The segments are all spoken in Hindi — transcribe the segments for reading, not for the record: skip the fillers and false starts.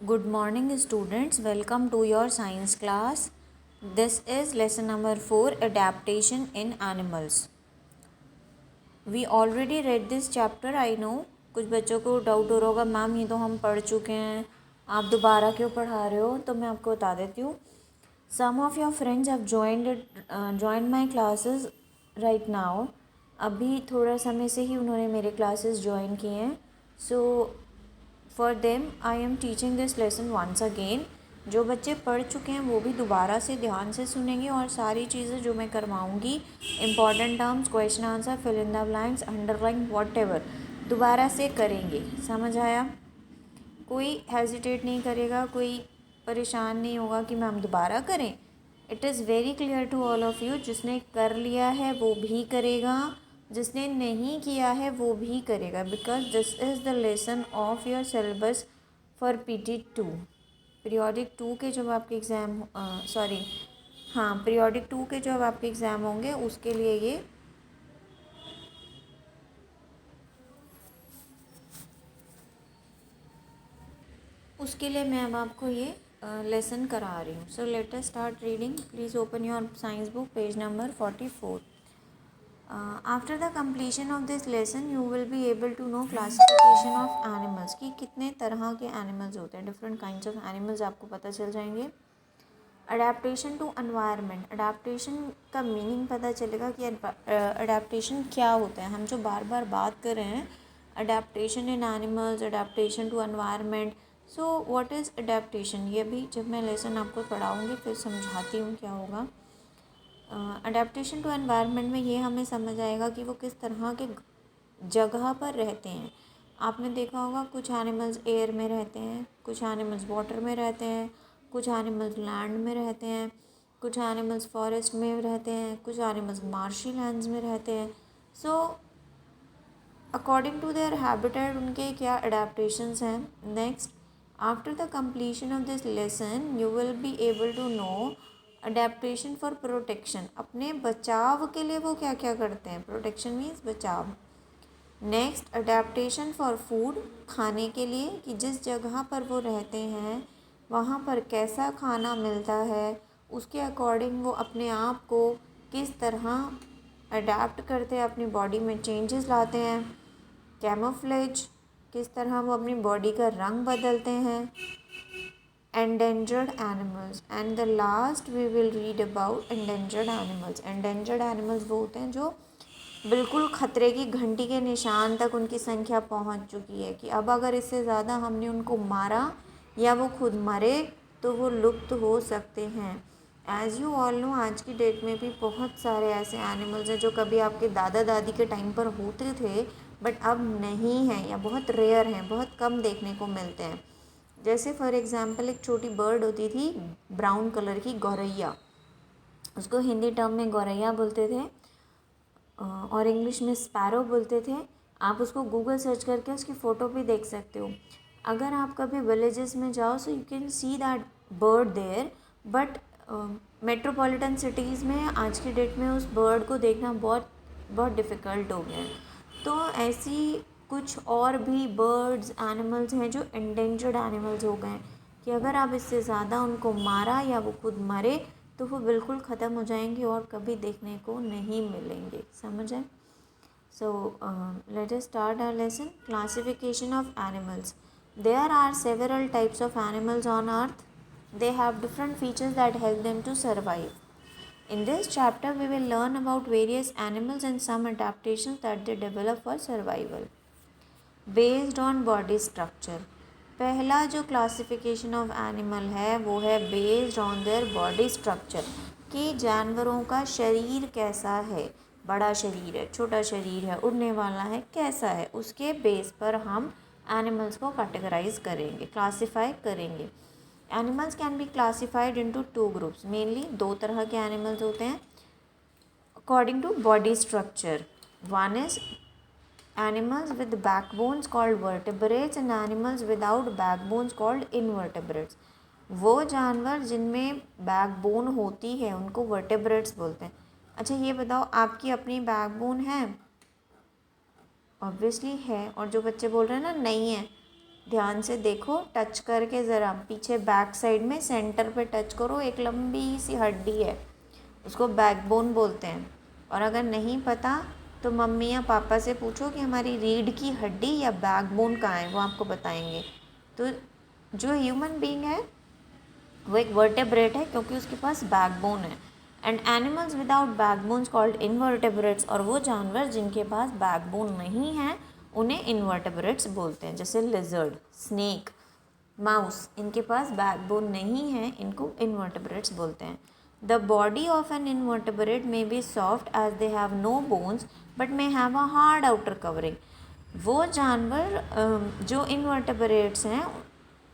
Good morning students, welcome to your science class. This is lesson number 4, adaptation in animals. We already read this chapter, I know. कुछ बच्चों को डाउट हो रहा होगा, मैम ये तो हम पढ़ चुके हैं, आप दोबारा क्यों पढ़ा रहे हो? तो मैं आपको बता देती हूँ. Some of your friends have joined my classes right now. अभी थोड़ा समय से ही उन्होंने मेरे क्लासेस ज्वाइन किए हैं. So for them I am teaching this lesson once again. जो बच्चे पढ़ चुके हैं वो भी दोबारा से ध्यान से सुनेंगे और सारी चीज़ें जो मैं करवाऊँगी, important terms, question answer, fill in the blanks, underline, whatever, दोबारा से करेंगे. समझ आया? कोई हेजिटेट नहीं करेगा, कोई परेशान नहीं होगा कि मैम दोबारा करें. It is very clear to all of you. जिसने कर लिया है वो भी करेगा, जिसने नहीं किया है वो भी करेगा, because this is the lesson of your syllabus for PT2. Periodic 2 के जब आपके एग्ज़ाम पीरियोडिक 2 के जब आपके एग्ज़ाम होंगे उसके लिए ये मैं अब आपको ये लेसन करा रही हूँ. So let us start reading. Please open your science book, page number 44. After the completion of this lesson you will be able to know classification of animals, कि कितने तरह के एनिमल्स होते हैं. डिफरेंट काइंड्स ऑफ एनिमल्स आपको पता चल जाएंगे. अडेप्टेशन टू एनवायरनमेंट, अडेप्टेशन का मीनिंग पता चलेगा कि अडेप्टेशन क्या होता है. हम जो बार बार बात कर रहे हैं, adaptation in animals, adaptation to environment. So what is adaptation, ये भी जब मैं लेसन आपको पढ़ाऊँगी फिर समझाती हूँ क्या होगा. अडेप्टेशन टू एनवायरनमेंट में ये हमें समझ आएगा कि वो किस तरह के जगह पर रहते हैं. आपने देखा होगा कुछ एनिमल्स एयर में रहते हैं, कुछ एनिमल्स वाटर में रहते हैं, कुछ एनिमल्स लैंड में रहते हैं, कुछ एनिमल्स फॉरेस्ट में रहते हैं, कुछ एनिमल्स मार्शी लैंड्स में रहते हैं. So according to their habitat उनके क्या अडेप्टेशंस हैं. Next, after the completion of this lesson you will be able to know adaptation for protection. अपने बचाव के लिए वो क्या क्या करते हैं. प्रोटेक्शन मीन्स बचाव. नेक्स्ट, अडेप्टेशन फॉर फूड, खाने के लिए, कि जिस जगह पर वो रहते हैं वहाँ पर कैसा खाना मिलता है, उसके अकॉर्डिंग वो अपने आप को किस तरह अडेप्ट करते हैं, अपनी बॉडी में चेंजेस लाते हैं. कैमोफ्लेज, किस तरह वो अपनी बॉडी का रंग बदलते हैं. endangered animals, and the last we will read about endangered animals. endangered animals वो होते हैं जो बिल्कुल खतरे की घंटी के निशान तक उनकी संख्या पहुंच चुकी है, कि अब अगर इससे ज़्यादा हमने उनको मारा या वो खुद मरे तो वो लुप्त हो सकते हैं. एज़ यू ऑल नो, आज की डेट में भी बहुत सारे ऐसे एनिमल्स हैं जो कभी आपके दादा दादी के टाइम पर होते थे बट अब नहीं हैं, या बहुत रेयर हैं, बहुत कम देखने को मिलते हैं. जैसे फॉर एग्ज़ाम्पल एक छोटी बर्ड होती थी ब्राउन कलर की, गौरैया. उसको हिंदी टर्म में गौरैया बोलते थे और इंग्लिश में स्पैरो बोलते थे. आप उसको गूगल सर्च करके उसकी फ़ोटो भी देख सकते हो. अगर आप कभी विलेजेस में जाओ so you can see that bird there, but metropolitan cities में आज की डेट में उस बर्ड को देखना बहुत बहुत डिफ़िकल्ट हो गया है. तो ऐसी कुछ और भी बर्ड्स, एनिमल्स हैं जो एंडेंजर्ड एनिमल्स हो गए हैं, कि अगर आप इससे ज़्यादा उनको मारा या वो खुद मरे तो वो बिल्कुल ख़त्म हो जाएंगे और कभी देखने को नहीं मिलेंगे. समझ आए? So let us start our lesson. Classification of animals. There are several types of animals on earth. They have different features that help them to survive. In this chapter, we will learn about various animals and some adaptations that they develop for survival. Based on body structure. पहला जो क्लासिफिकेशन ऑफ एनिमल है वो है based on their body structure, कि जानवरों का शरीर कैसा है. बड़ा शरीर है, छोटा शरीर है, उड़ने वाला है, कैसा है, उसके बेस पर हम एनिमल्स को कैटेगराइज करेंगे, क्लासीफाई करेंगे. Animals can be classified into 2 groups. Mainly 2 तरह के एनिमल्स होते हैं according to body structure. One is animals with backbones called vertebrates and animals without backbones called invertebrates. वो जानवर जिनमें बैकबोन होती है उनको वर्टेब्रेट्स बोलते हैं. अच्छा ये बताओ, आपकी अपनी बैकबोन है? ऑब्वियसली है. और जो बच्चे बोल रहे हैं ना नहीं है, ध्यान से देखो, टच करके ज़रा पीछे बैक साइड में सेंटर पे टच करो, एक लंबी सी हड्डी है, उसको बैकबोन बोलते हैं। और अगर नहीं पता तो मम्मी या पापा से पूछो कि हमारी रीढ़ की हड्डी या बैकबोन कहाँ है, वो आपको बताएंगे। तो जो ह्यूमन बीइंग है वो एक वर्टेब्रेट है क्योंकि उसके पास बैकबोन है। And animals without backbones called invertebrates, और वो जानवर जिनके पास बैकबोन नहीं है उन्हें इनवर्टेब्रेट्स बोलते हैं। जैसे लिजर्ड, स्नेक, माउस, इनके पास बैकबोन नहीं है, इनको इनवर्टेब्रेट्स बोलते हैं। The body of an invertebrate may be soft as they have no bones but may have a hard outer covering. वो जानवर जो इनवर्टेब्रेट्स हैं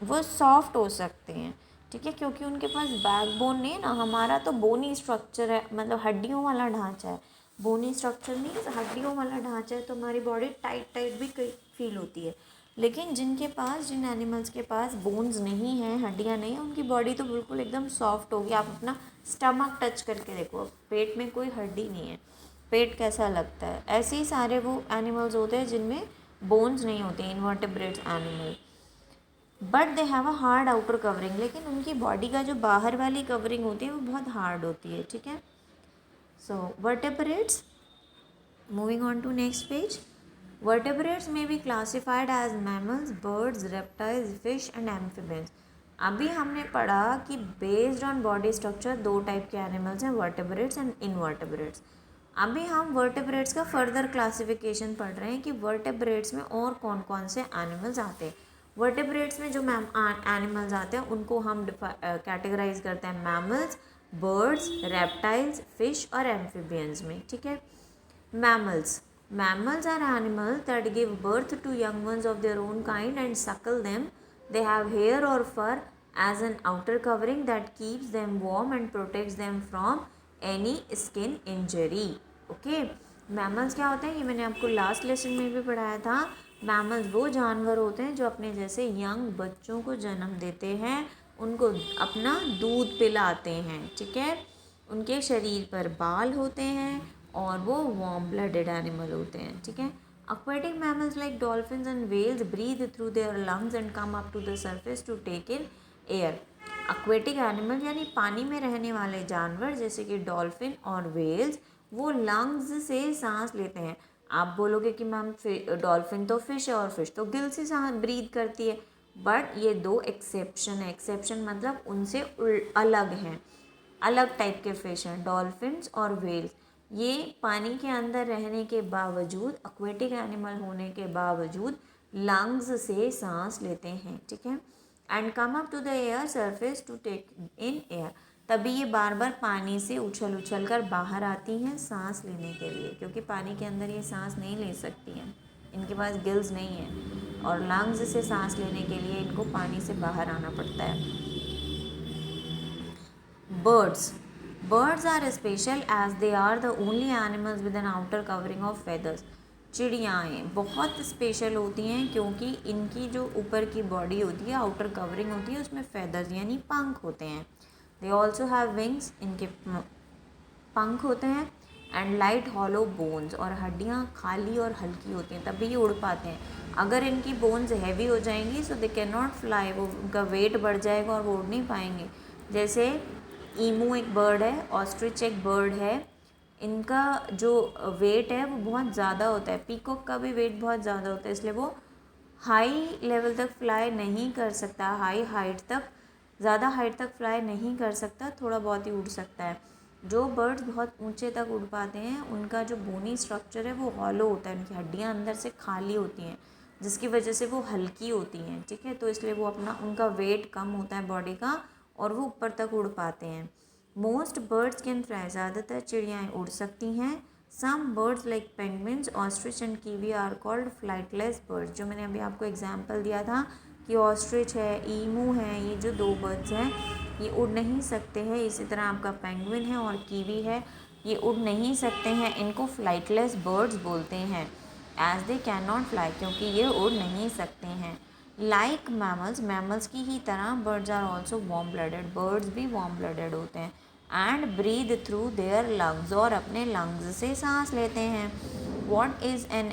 वो सॉफ्ट हो सकते हैं, ठीक है, क्योंकि उनके पास बैकबोन नहीं है ना। हमारा तो बोनी स्ट्रक्चर है, मतलब हड्डियों वाला ढांचा है। बोनी स्ट्रक्चर नहीं, हड्डियों वाला ढांचा है, तो हमारी बॉडी टाइट टाइट भी कई फील होती है। लेकिन जिन एनिमल्स के पास बोन्स नहीं हैं, हड्डियाँ नहीं हैं, उनकी बॉडी तो बिल्कुल एकदम सॉफ्ट होगी। आप अपना स्टमक टच करके देखो, पेट में कोई हड्डी नहीं है, पेट कैसा लगता है। ऐसे ही सारे वो एनिमल्स होते हैं जिनमें बोन्स नहीं होते, invertebrates animal, but they have a hard outer covering. लेकिन उनकी बॉडी का जो बाहर वाली कवरिंग होती है वो बहुत हार्ड होती है, ठीक है। So vertebrates, moving on to next page. Vertebrates में be classified as mammals, birds, reptiles, fish and amphibians. अभी हमने पढ़ा कि बेस्ड ऑन बॉडी स्ट्रक्चर दो टाइप के एनिमल्स हैं, वर्टेब्रेट्स एंड इनवर्टेब्रेट्स। अभी हम वर्टेब्रेट्स का फर्दर क्लासिफिकेशन पढ़ रहे हैं कि वर्टेब्रेट्स में और कौन कौन से एनिमल्स आते हैं। वर्टेब्रेट्स में जो एनिमल्स आते हैं उनको हम कैटेगराइज करते हैं मैमल्स, बर्ड्स, रेप्टाइल्स, फिश और एम्फिबियंस में, ठीक है। Mammals are animals that give birth to young ones of their own kind and suckle them. They have hair or fur as an outer covering that keeps them warm and protects them from any skin injury. Okay, mammals क्या होते हैं, ये मैंने आपको लास्ट लेसन में भी पढ़ाया था। mammals वो जानवर होते हैं जो अपने जैसे यंग बच्चों को जन्म देते हैं, उनको अपना दूध पिलाते हैं, ठीक है। उनके शरीर पर बाल होते हैं और वो वार्म ब्लडेड एनिमल होते हैं, ठीक है। aquatic mammals like dolphins and whales breathe through their lungs and come up to the surface to take in air. aquatic animal यानी पानी में रहने वाले जानवर जैसे कि डॉल्फिन और वेल्स, वो लंग्स से सांस लेते हैं। आप बोलोगे कि मैम डॉल्फिन तो फिश है और फिश तो गिल से सांस ब्रीथ करती है, बट ये दो एक्सेप्शन है। एक्सेप्शन मतलब उनसे अलग हैं, अलग टाइप के फिश हैं, डॉल्फिन्स और वेल्स। ये पानी के अंदर रहने के बावजूद, एक्वेटिक एनिमल होने के बावजूद लंग्स से सांस लेते हैं, ठीक है। And come up to the air surface to take in air, तभी ये बार बार पानी से उछल उछल कर बाहर आती हैं सांस लेने के लिए, क्योंकि पानी के अंदर ये सांस नहीं ले सकती हैं, इनके पास गिल्स नहीं है, और लंग्स से सांस लेने के लिए इनको पानी से बाहर आना पड़ता है। Birds are special as they are the only animals with an outer covering of feathers. चिड़ियाएँ बहुत स्पेशल होती हैं क्योंकि इनकी जो ऊपर की बॉडी होती है, आउटर कवरिंग होती है, उसमें फेदर्स यानी पंख होते हैं। दे ऑल्सो हैव विंग्स, इनके पंख होते हैं, एंड लाइट हॉलो बोन्स, और हड्डियाँ खाली और हल्की होती हैं, तभी ये उड़ पाते हैं। अगर इनकी बोन्स हैवी हो जाएंगी सो दे कैन नॉट फ्लाई, वो उनका वेट बढ़ जाएगा और वो उड़ नहीं पाएंगे। जैसे ईमू एक बर्ड है, ऑस्ट्रिच एक बर्ड है, इनका जो वेट है वो बहुत ज़्यादा होता है। पीकॉक का भी वेट बहुत ज़्यादा होता है, इसलिए वो हाई लेवल तक फ्लाई नहीं कर सकता, हाई हाइट तक, ज़्यादा हाइट तक फ्लाई नहीं कर सकता, थोड़ा बहुत ही उड़ सकता है। जो बर्ड्स बहुत ऊंचे तक उड़ पाते हैं उनका जो बोनी स्ट्रक्चर है वो हॉलो होता है, उनकी हड्डियाँ अंदर से खाली होती हैं, जिसकी वजह से वो हल्की होती हैं, ठीक है। तो इसलिए वो अपना, उनका वेट कम होता है बॉडी का, और वो ऊपर तक उड़ पाते हैं। मोस्ट बर्ड्स कैन फ्लाई, ज़्यादातर चिड़ियाएँ उड़ सकती हैं। Some birds like penguins, ostrich and kiwi are called flightless birds. जो मैंने अभी आपको एग्जांपल दिया था कि ऑस्ट्रिच है, ईमू है, ये जो दो बर्ड्स हैं ये उड़ नहीं सकते हैं। इसी तरह आपका पेंगुइन है और कीवी है, ये उड़ नहीं सकते हैं, इनको फ्लाइटलेस बर्ड्स बोलते हैं, as they can not fly, क्योंकि ये उड़ नहीं सकते हैं। लाइक मैमल्स, मैमल्स की ही तरह birds are also warm blooded, birds भी वार्म ब्लडेड होते हैं, and breathe through their lungs, और अपने लंग्स से सांस लेते हैं। What is an,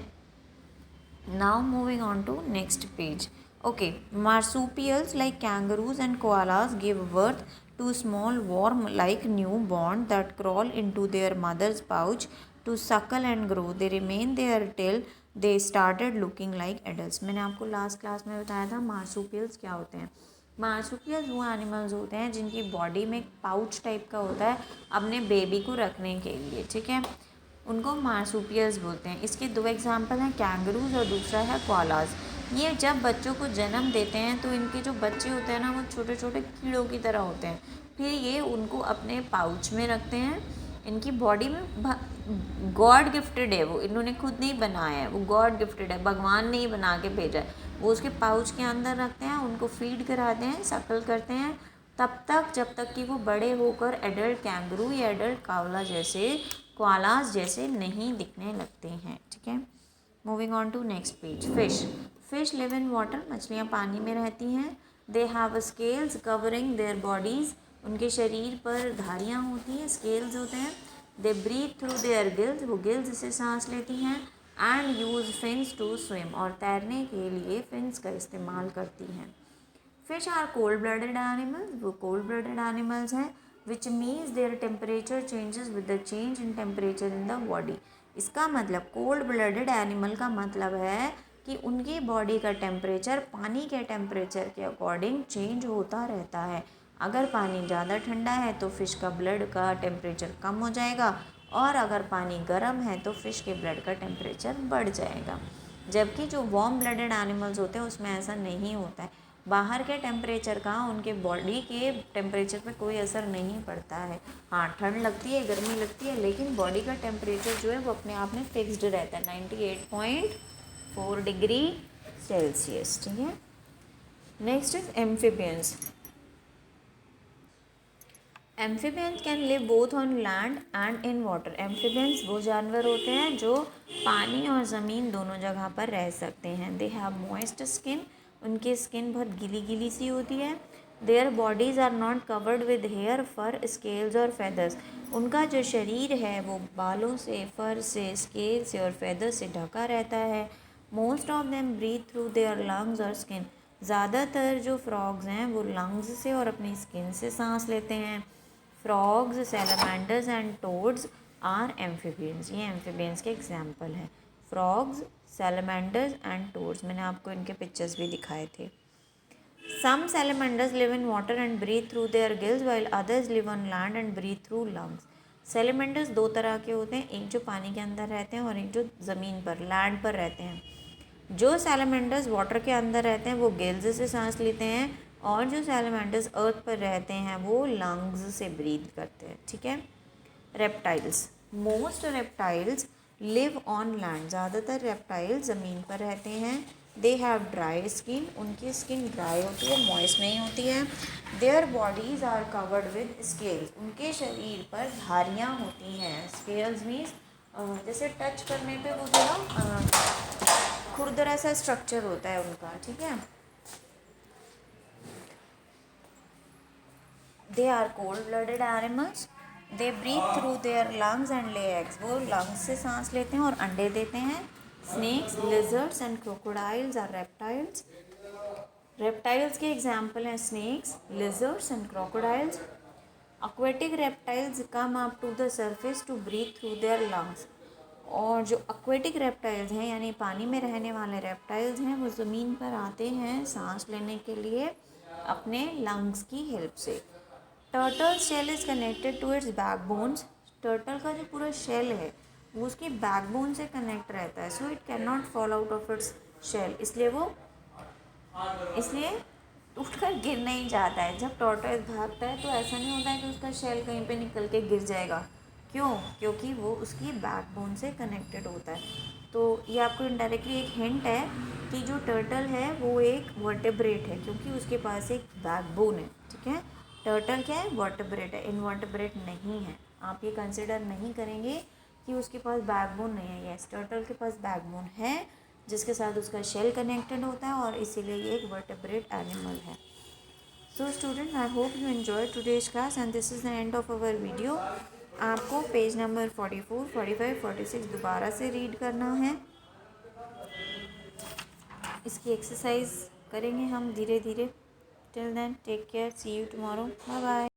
now moving on to next page. Okay, marsupials like kangaroos and koalas give birth to small worm-like newborn that crawl into their mother's pouch to suckle and grow. They remain there till they started looking like adults. मैंने आपको लास्ट क्लास में बताया था मार्सूपियल्स क्या होते हैं. मार्सूपियल्स वो एनिमल्स होते हैं जिनकी बॉडी में एक पाउच टाइप का होता है अपने बेबी को रखने के लिए. ठीक है, उनको मार्सूपियल्स बोलते हैं. इसके दो एग्जाम्पल हैं, कैंगरूज और दूसरा है कोआलाज. ये जब बच्चों को जन्म देते हैं तो इनके जो बच्चे होते हैं ना वो छोटे छोटे कीड़ों की तरह होते हैं. फिर ये उनको अपने पाउच में रखते हैं. इनकी बॉडी में गॉड गिफ्टेड है, वो इन्होंने खुद नहीं बनाया है, वो गॉड गिफ्टेड है, भगवान ने ही बना के भेजा है. वो उसके पाउच के अंदर रखते हैं, उनको फीड कराते हैं, सकल करते हैं तब तक जब तक कि वो बड़े होकर एडल्ट कैंगरू या एडल्ट कोआलास जैसे नहीं दिखने लगते हैं. ठीक है, moving on to next page. Fish live in water. मछलियाँ पानी में रहती हैं. They have scales covering their bodies. उनके शरीर पर धारियाँ होती हैं, स्केल्स होते हैं. They breathe through their gills. वो गिल्स से सांस लेती हैं. And use fins to swim. और तैरने के लिए फिन्स का इस्तेमाल करती हैं. Fish are cold blooded animals. वो कोल्ड ब्लडेड एनिमल्स हैं. Which means their temperature changes with the change in temperature in the body. इसका मतलब कोल्ड ब्लडेड एनिमल का मतलब है कि उनकी बॉडी का टेम्परेचर पानी के टेम्परेचर के अकॉर्डिंग चेंज होता रहता है. अगर पानी ज़्यादा ठंडा है तो फ़िश का ब्लड का टेम्परेचर कम हो जाएगा, और अगर पानी गर्म है तो फ़िश के ब्लड का टेम्परेचर बढ़ जाएगा. जबकि जो वार्म ब्लडेड एनिमल्स होते हैं उसमें ऐसा नहीं होता है. बाहर के टेम्परेचर का उनके बॉडी के टेम्परेचर पे कोई असर नहीं पड़ता है. हाँ, ठंड लगती है, गर्मी लगती है, लेकिन बॉडी का टेम्परेचर जो है वो अपने आप में फिक्स्ड रहता है, 98.4 डिग्री सेल्सियस. ठीक है, next is amphibians. Amphibians can live both on land and in water. Amphibians वो जानवर होते हैं जो पानी और ज़मीन दोनों जगह पर रह सकते हैं. They have moist skin. उनकी स्किन बहुत गीली गीली सी होती है. Their bodies are not covered with hair, fur, scales और फेदर्स. उनका जो शरीर है वो बालों से, फर से, स्केल से और फेदर्स से ढका रहता है. Most of them breathe through their lungs और स्किन. ज़्यादातर जो फ्रॉग्स हैं वो लंग्स से और अपनी स्किन से सांस लेते हैं. Frogs, salamanders and toads are amphibians. ये एम्फीबियंस के एग्जाम्पल हैं. Frogs, salamanders and toads. मैंने आपको इनके पिक्चर्स भी दिखाए थे. Some salamanders live in water and breathe through their gills while others live on land and breathe through lungs. Salamanders दो तरह के होते हैं, एक जो पानी के अंदर रहते हैं और एक जो ज़मीन पर, लैंड पर रहते हैं. जो सैलामेंडर्स वाटर के अंदर रहते हैं वो गिल्स से सांस लेते हैं, और जो सैलामेंडर्स अर्थ पर रहते हैं वो लंग्स से ब्रीथ करते हैं. ठीक है, reptiles. Most reptiles live on land. ज़्यादातर रेप्टाइल्स ज़मीन पर रहते हैं. They have dry skin. उनकी स्किन ड्राई होती है, मॉइस्ट नहीं होती है. Their bodies are covered with scales. उनके शरीर पर धारियाँ होती हैं. स्केल्स मीन्स जैसे टच करने पे वो थोड़ा खुरदरा सा स्ट्रक्चर होता है उनका. ठीक है, they are cold blooded animals. They breathe through their lungs and lay eggs. वो लंग्स से सांस लेते हैं और अंडे देते हैं. Snakes, lizards and crocodiles are reptiles. Reptiles के एग्जाम्पल हैं snakes, lizards and crocodiles. aquatic reptiles come up to the surface to breathe through their lungs. और जो aquatic reptiles हैं यानी पानी में रहने वाले reptiles हैं वो ज़मीन पर आते हैं सांस लेने के लिए अपने lungs की हेल्प से. Turtle shell is connected to its backbones. Turtle का जो पूरा शेल है वो उसकी बैकबोन से कनेक्ट रहता है. So it can not fall out of its shell. इसलिए उठकर गिर नहीं जाता है. जब टॉर्टोइस भागता है तो ऐसा नहीं होता है कि उसका शेल कहीं पे निकल के गिर जाएगा. क्यों? क्योंकि वो उसकी बैकबोन से कनेक्टेड होता है. तो ये आपको इनडायरेक्टली एक हिंट है कि जो टर्टल है वो एक वर्टेब्रेट है क्योंकि उसके पास एक बैकबोन है. ठीक है, टर्टल क्या है? वर्टेब्रेट है, इनवर्टेब्रेट नहीं है. आप ये कंसिडर नहीं करेंगे कि उसके पास बैकबोन नहीं है. यस, टर्टल के पास बैकबोन है जिसके साथ उसका शेल कनेक्टेड होता है और इसीलिए ये एक वर्टेब्रेट एनिमल है. So student, I hope you enjoy today's class and this is the end of our video. आपको पेज नंबर 44, 45, 46 दोबारा से रीड करना है. इसकी एक्सरसाइज करेंगे हम धीरे धीरे। Till then take care, see you tomorrow, bye bye.